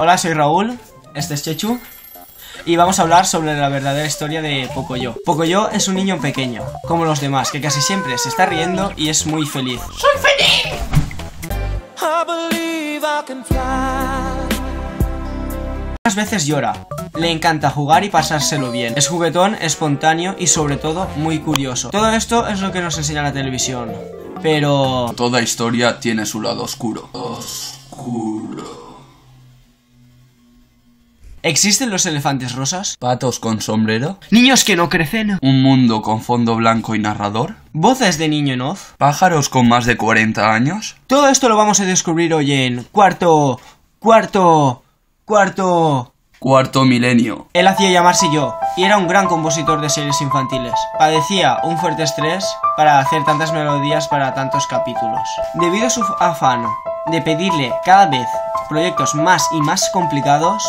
Hola, soy Raúl, este es Chechu y vamos a hablar sobre la verdadera historia de Pocoyo. Pocoyo es un niño pequeño, como los demás, que casi siempre se está riendo y es muy feliz. ¡Soy feliz! Muchas veces llora, le encanta jugar y pasárselo bien. Es juguetón, espontáneo y sobre todo muy curioso. Todo esto es lo que nos enseña la televisión, pero... toda historia tiene su lado oscuro. ¿Existen los elefantes rosas? Patos con sombrero. ¿Niños que no crecen? Un mundo con fondo blanco y narrador. ¿Voces de niño en off? Pájaros con más de 40 años. Todo esto lo vamos a descubrir hoy en Cuarto Milenio. Él hacía llamarse Yo y era un gran compositor de series infantiles. Padecía un fuerte estrés para hacer tantas melodías para tantos capítulos. Debido a su afán de pedirle cada vez proyectos más y más complicados,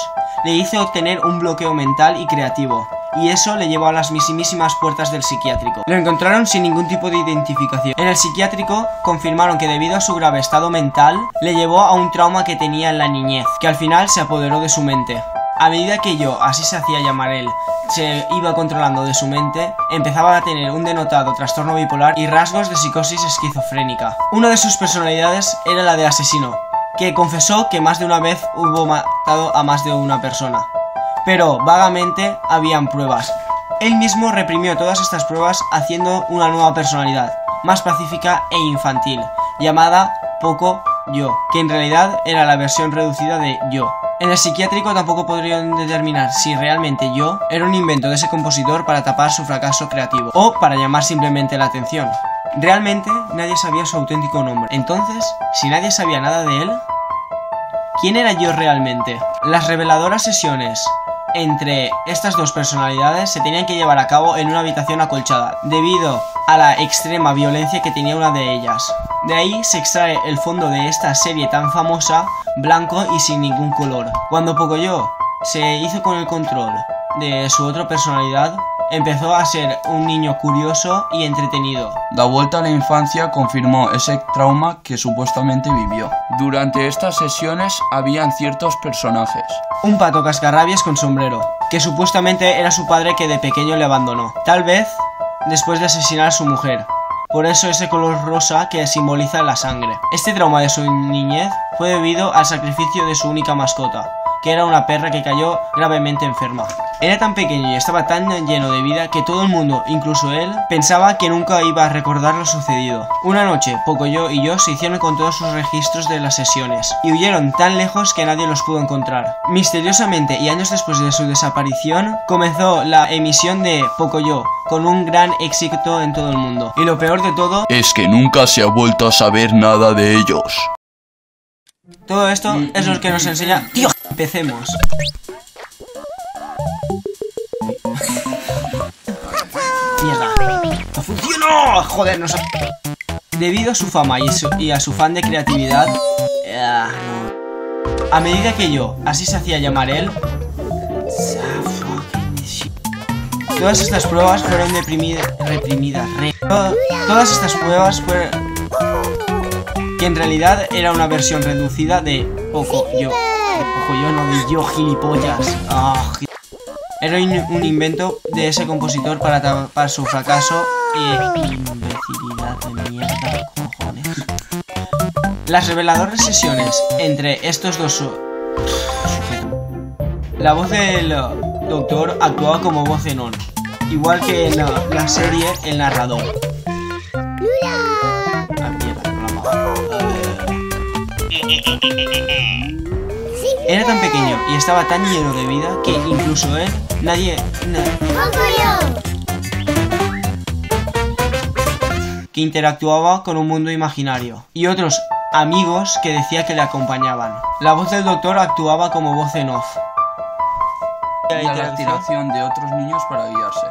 le hizo tener un bloqueo mental y creativo, y eso le llevó a las mismísimas puertas del psiquiátrico. Lo encontraron sin ningún tipo de identificación. En el psiquiátrico confirmaron que debido a su grave estado mental, le llevó a un trauma que tenía en la niñez, que al final se apoderó de su mente. A medida que Yo, así se hacía llamar él, se iba controlando de su mente, empezaba a tener un denotado trastorno bipolar y rasgos de psicosis esquizofrénica. Una de sus personalidades era la de asesino, que confesó que más de una vez hubo matado a más de una persona, pero vagamente habían pruebas. Él mismo reprimió todas estas pruebas haciendo una nueva personalidad, más pacífica e infantil, llamada Pocoyo, que en realidad era la versión reducida de Yo. En el psiquiátrico tampoco podrían determinar si realmente Yo era un invento de ese compositor para tapar su fracaso creativo, o para llamar simplemente la atención. Realmente nadie sabía su auténtico nombre. Entonces, si nadie sabía nada de él, ¿quién era Yo realmente? Las reveladoras sesiones entre estas dos personalidades se tenían que llevar a cabo en una habitación acolchada, debido a la extrema violencia que tenía una de ellas. De ahí se extrae el fondo de esta serie tan famosa, blanco y sin ningún color. Cuando Pocoyo se hizo con el control de su otra personalidad, empezó a ser un niño curioso y entretenido. La vuelta a la infancia confirmó ese trauma que supuestamente vivió. Durante estas sesiones habían ciertos personajes. Un pato cascarrabias con sombrero, que supuestamente era su padre que de pequeño le abandonó, tal vez después de asesinar a su mujer. Por eso ese color rosa que simboliza la sangre. Este trauma de su niñez fue debido al sacrificio de su única mascota, que era una perra que cayó gravemente enferma. Era tan pequeño y estaba tan lleno de vida que todo el mundo, incluso él, pensaba que nunca iba a recordar lo sucedido. Una noche, Pocoyo y Yo se hicieron con todos sus registros de las sesiones y huyeron tan lejos que nadie los pudo encontrar. Misteriosamente y años después de su desaparición, comenzó la emisión de Pocoyo, con un gran éxito en todo el mundo. Y lo peor de todo es que nunca se ha vuelto a saber nada de ellos. Todo esto es lo que nos enseña... ¡Tío! Empecemos. ¡Mierda! ¡No funcionó! ¡Joder! Debido a su fama y a su fan de creatividad... A medida que Yo, así se hacía llamar él... Todas estas pruebas fueron Todas estas pruebas fueron... que en realidad era una versión reducida de Pocoyo. Pocoyo, no de Yo, gilipollas. Era un invento de ese compositor para tapar su fracaso y imbecilidad de mierda, cojones. Las reveladoras sesiones entre estos dos sujetos. La voz del doctor actuaba como voz en on, igual que en la serie El Narrador. Era tan pequeño y estaba tan lleno de vida que incluso él, que interactuaba con un mundo imaginario y otros amigos que decía que le acompañaban. La voz del doctor actuaba como voz en off. Y a la tiración de otros niños para guiarse.